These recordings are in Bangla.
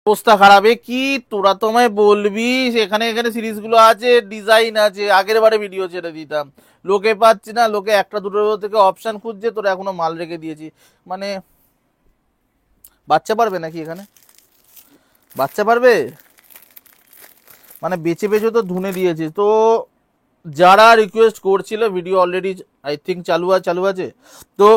অবস্থা খারাপ। কি তোরা তো আমায় বলবি এখানে এখানে সিরিজগুলো আছে, ডিজাইন আছে, আগের বারে ভিডিও ছেড়ে দিতাম, লোকে পাচ্ছি না, লোকে একটা দুটো থেকে অপশন খুঁজছে, তোরা এখনো মাল রেখে দিয়েছি। মানে বাচ্চা পারবে নাকি এখানে? বাচ্চা পারবে? মানে বেছে বেছে তো ধুনে দিয়েছে। তো যারা রিকোয়েস্ট করছিল, ভিডিও অলরেডি আই থিঙ্ক চালু আছে। তো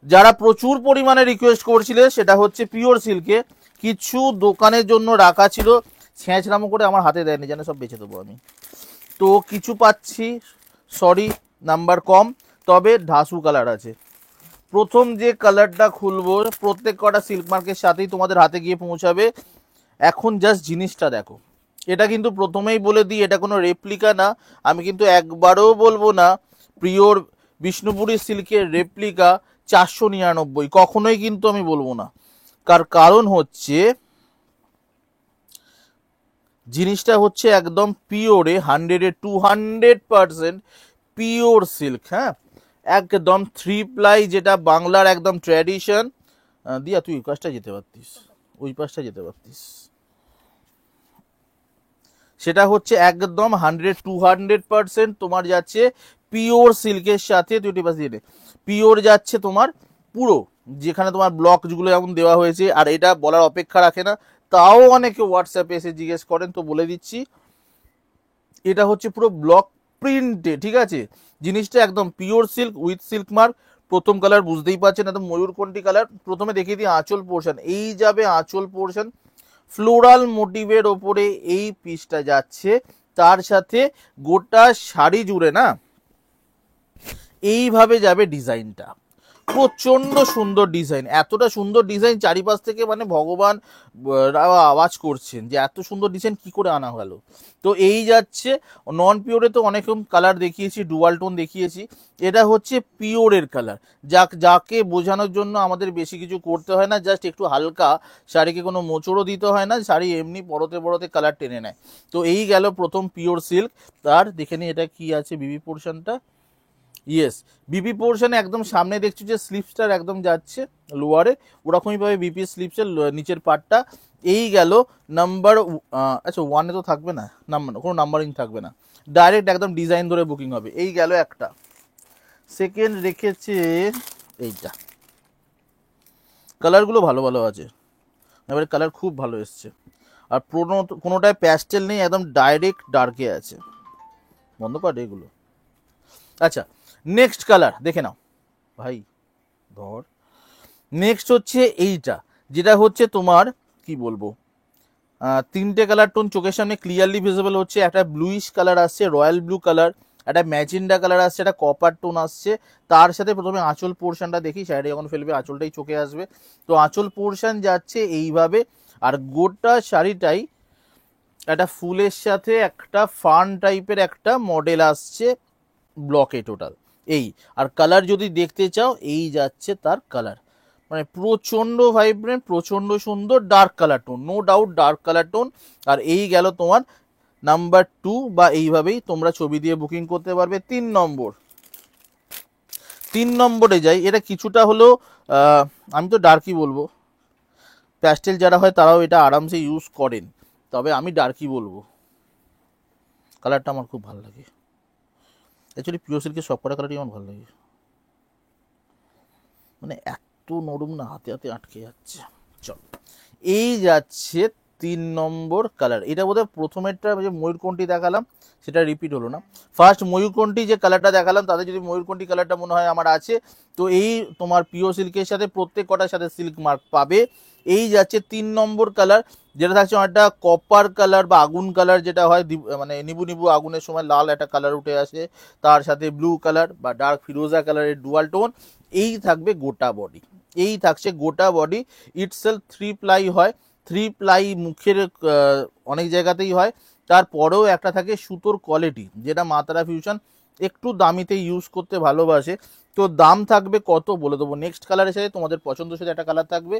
যারা প্রচুর পরিমাণে রিকোয়েস্ট করছিলে, সেটা হচ্ছে পিওর সিল্কে কিছু দোকানের জন্য রাখা ছিল, ছেঁচড়ামো করে আমার হাতে দেয়নি, জানে সব বেছে দেবো আমি। তো কিছু পাচ্ছি, সরি নাম্বার কম, তবে ধাসু কালার আছে। প্রথম যে কালারটা খুলবো, প্রত্যেক কটা সিল্ক মার্কের সাথেই তোমাদের হাতে গিয়ে পৌঁছাবে। এখন জাস্ট জিনিসটা দেখো। এটা কিন্তু প্রথমেই বলে দিই, এটা কোনো রেপ্লিকা না। আমি কিন্তু একবারও বলবো না পিওর বিষ্ণুপুরি সিল্কের রেপ্লিকা 499, কখনোই কিন্তু আমি বলবো না। কারণ হচ্ছে জিনিসটা হচ্ছে একদম পিওরে 100-200% পিওর সিল্ক। হ্যাঁ, একদম 3 প্লাই, যেটা বাংলার একদম ট্র্যাডিশন। দিয়া তুই ওই পাশটা যেতে পারতিস, ওই পাশটা যেতে পারতিস। সেটা হচ্ছে একদম 100-200% তোমার যাচ্ছে পিওর সিল্কের সাথে। তুই পাশ দিয়ে পিওর যাচ্ছে তোমার পুরো, যেখানে তোমার ব্লকগুলো যেমন দেওয়া হয়েছে। আর এটা বলার অপেক্ষা রাখে না, তাও অনেকে হোয়াটসঅ্যাপে এসে জিজ্ঞেস করেন, তো বলে দিচ্ছি এটা হচ্ছে পুরো ব্লক প্রিন্টে। ঠিক আছে, জিনিসটা একদম pure silk with silk mark. প্রথম কালার বুঝতেই পারছেন, একদম ময়ূরকণ্ঠী কালার। প্রথমে দেখিয়ে দিই আঁচল পোর্শন, এই যাবে আঁচল পোর্শন, ফ্লোরাল মোটিভের ওপরে এই পিসটা যাচ্ছে। তার সাথে গোটা শাড়ি জুড়ে না এইভাবে যাবে ডিজাইনটা। প্রচন্ড সুন্দর ডিজাইন, এতটা সুন্দর ডিজাইন চারিপাশ থেকে মানে ভগবান আওয়াজ করছেন যে এত সুন্দর ডিজাইন কি করে আনা হলো। তো এই যাচ্ছে নন পিওরে, তো অনেক রকম কালার দেখিয়েছি, ডুয়াল টোন দেখিয়েছি। এটা হচ্ছে পিওরের কালার, যাকে বোঝানোর জন্য আমাদের বেশি কিছু করতে হয় না, জাস্ট একটু হালকা শাড়িকে কোনো মোচড়ও দিতে হয় না, শাড়ি এমনি পরতে পরতে কালার টেনে নেয়। তো এই গেল প্রথম পিওর সিল্ক। তার দেখে নিই এটা কি আছে বিবি পোর্শনটা। ইয়েস, বিপি পোর্শনে একদম সামনে দেখছি যে স্লিপসটার একদম যাচ্ছে লোয়ারে, ওরকমই ভাবে বিপি স্লিপসের নিচের পার্টটা। এই গেল নাম্বার, আচ্ছা ওয়ানে তো থাকবে না, নাম্বার কোনো নাম্বারিং থাকবে না, ডাইরেক্ট একদম ডিজাইন ধরে বুকিং হবে। এই গেল একটা। সেকেন্ড রেখেছে এইটা, কালারগুলো ভালো ভালো আছে, এবারে কালার খুব ভালো এসছে। আর কোনোটায় প্যাস্টেল নেই, একদম ডাইরেক্ট ডার্কে আছে। বন্ধ কর এগুলো। আচ্ছা, নেক্সট কালার দেখে নাও ভাই, ধর। নেক্সট হচ্ছে এইটা, যেটা হচ্ছে তোমার কি বলবো, তিনটে কালার টোন চোখের সামনে ক্লিয়ারলি ভিজিবল হচ্ছে। একটা ব্লুইশ কালার আসছে, রয়্যাল ব্লু কালার, একটা ম্যাজেন্ডা কালার আসছে, একটা কপার টোন আসছে। তার সাথে প্রথমে আঁচল পোর্শনটা দেখি, শাড়ি যখন ফেলবে আঁচলটাই চোখে আসবে। তো আঁচল পোর্শন যাচ্ছে এইভাবে, আর গোটা শাড়িটাই একটা ফুলের সাথে একটা ফান টাইপের একটা মডেল আসছে ব্লকে টোটাল। এই আর কালার যদি দেখতে চাও, এই যাচ্ছে তার কালার, মানে প্রচন্ড ভাইব্রেন্ট, প্রচন্ড সুন্দর, dark colour tone, no doubt dark colour tone. আর এই গেল তোমার নাম্বার 2, বা এইভাবেই তোমরা ছবি দিয়ে বুকিং করতে পারবে। 3 নম্বরে যাই। এটা কিছুটা হলো আমি তো ডার্কই বলবো, প্যাস্টেল যারা হয় তারাও এটা আরামসে ইউজ করেন, তবে আমি ডার্কই বলবো। কালারটা আমার খুব ভালো লাগে, অ্যাকচুয়ালি পিওর সিল্কের সব কটা কালারই আমার ভালো লাগে, মানে এত নরম না, হাতে হাতে আটকে যাচ্ছে। চল, এই যাচ্ছে 3 নম্বর কালার। এটা বোধহয় প্রথমেরটা যে ময়ূরকণ্ঠী দেখালাম সেটা রিপিট হলো না। ফার্স্ট ময়ূরকণ্ঠী যে কালারটা দেখালাম, তাদের যদি ময়ূরকণ্ঠী কালারটা মনে হয় আমার আছে, তো এই তোমার পিওর সিল্কের সাথে প্রত্যেক কটার সাথে সিল্ক মার্ক পাবে। এই যাচ্ছে 3 নম্বর কালার, যেটা থাকছে একটা কপার কালার বা আগুন কালার, যেটা হয় মানে নিবু নিবু আগুনের সময় লাল একটা কালার উঠে আসে, তার সাথে ব্লু কালার বা ডার্ক ফিরোজা কালারের ডুয়াল টোন। এই থাকবে গোটা বডি, এই থাকছে গোটা বডি। ইটসেলফ 3 প্লাই হয়, 3 প্লাই মুখের অনেক জায়গাতেই হয়। তারপরেও একটা থাকে সুতোর কোয়ালিটি, যেটা মা তারা ফিউশন একটু দামিতে ইউজ করতে ভালোবাসে। তো দাম থাকবে কত বলে দেবো, নেক্সট কালারের সাথে তোমাদের পছন্দের সাথে একটা কালার থাকবে।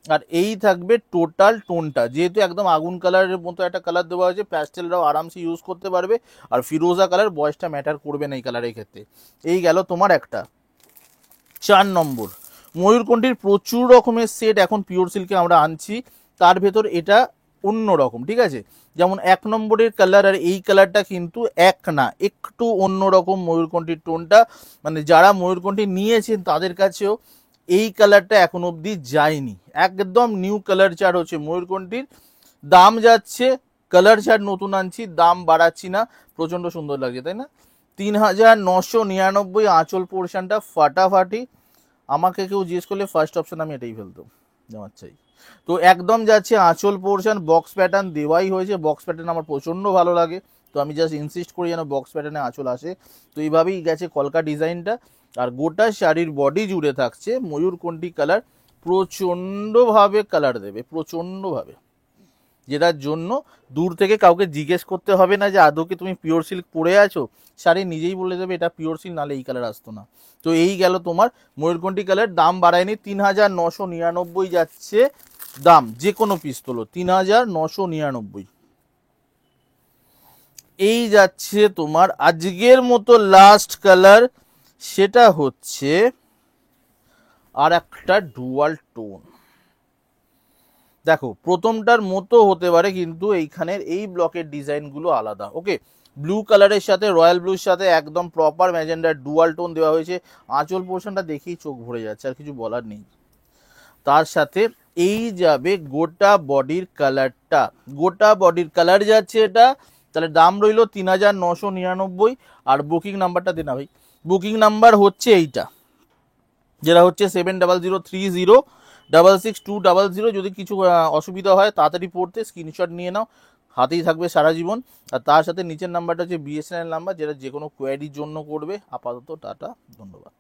আর এই থাকবে টোটাল টোনটা, যেহেতু একদম আগুন কালারের মতো একটা কালার দেওয়া হয়েছে, প্যাস্টেলরাও আরামসে ইউজ করতে পারবে। আর ফিরোজা কালার বয়সটা ম্যাটার করবে না এই কালারের ক্ষেত্রে। এই গেল তোমার একটা। 4 নম্বর, ময়ূরকণ্ঠীর প্রচুর রকমের সেট এখন পিওর সিল্কে আমরা আনছি। তার ভেতর এটা অন্য রকম, ঠিক আছে। যেমন 1 নম্বরের কালার আর এই কালারটা কিন্তু এক না, একটু অন্য রকম ময়ূরকণ্ঠীর টোনটা, মানে যারা ময়ূরকণ্ঠী নিয়েছেন তাদের কাছেও এই কালারটা এখন অবধি যায়নি, একদম নিউ কালার চার্ট হচ্ছে ময়ূরকণ্ঠীর। দাম যাচ্ছে, কালার চার্ট নতুন আনছি, দাম বাড়াচ্ছি না, প্রচন্ড সুন্দর লাগছে তাই না। 3999 আঁচল পোর্শনটা ফাটাফাটি। আমাকে কেউ জিজ্ঞেস করলে ফার্স্ট অপশন আমি এটাই ফেলতাম, আমার চাই। তো একদম যাচ্ছে আঁচল পোর্শন, বক্স প্যাটার্ন দেওয়াই হয়েছে, বক্স প্যাটার্ন আমার প্রচন্ড ভালো লাগে, তো আমি জাস্ট ইনসিস্ট করি যেন বক্স প্যাটার্নে আঁচল আসে। তো এইভাবেই গেছে কলকা ডিজাইনটা। আর গোটা শাড়ির বডি জুড়ে থাকছে ময়ূরকণ্ঠী কালার, প্রচন্ডভাবে কালার দেবে, প্রচন্ডভাবে, যেটার জন্য দূর থেকে কাউকে জিজ্ঞেস করতে হবে না যে আদৌ কি তুমি পিওর সিল্ক পরে আছো, শাড়ি নিজেই বলে দেবে এটা পিওর সিল্ক, নাহলে এই কালার আসতো না। তো এই গেল তোমার ময়ূরকণ্ঠী কালার, দাম বাড়ায়নি, 3999 যাচ্ছে দাম, যে কোনো পিস তোলো 3999। এই যাচ্ছে তোমার আজকের মতো লাস্ট কালার, সেটা হচ্ছে আর একটা ডুয়াল টোন। দেখো প্রথমটার মতো হতে পারে, কিন্তু এইখানের এই ব্লকের ডিজাইনগুলো আলাদা। ওকে, ব্লু কালারের সাথে রয়্যাল ব্লুর সাথে একদম প্রপার ম্যাজেন্ডার ডুয়াল টোন দেওয়া হয়েছে। আঁচল পোর্শনটা দেখেই চোখ ভরে যাচ্ছে, আর কিছু বলার নেই। তার সাথে এই যাবে গোটা বডির কালারটা, গোটা বডির কালার যাচ্ছে এটা। তাহলে দাম রইল 3999। আর বুকিং নাম্বারটা দে না ভাই, বুকিং নাম্বার হচ্ছে এইটা, যেটা হচ্ছে 7030666200। যদি কিছু অসুবিধা হয় তাড়াতাড়ি পড়তে স্ক্রিনশট নিয়ে নাও, হাতেই থাকবে সারা জীবন। আর তার সাথে নিচের নাম্বারটা হচ্ছে বিএসএনএল নাম্বার, যেটা যে কোনো কোয়ারির জন্য করবে। আপাতত টাটা, ধন্যবাদ।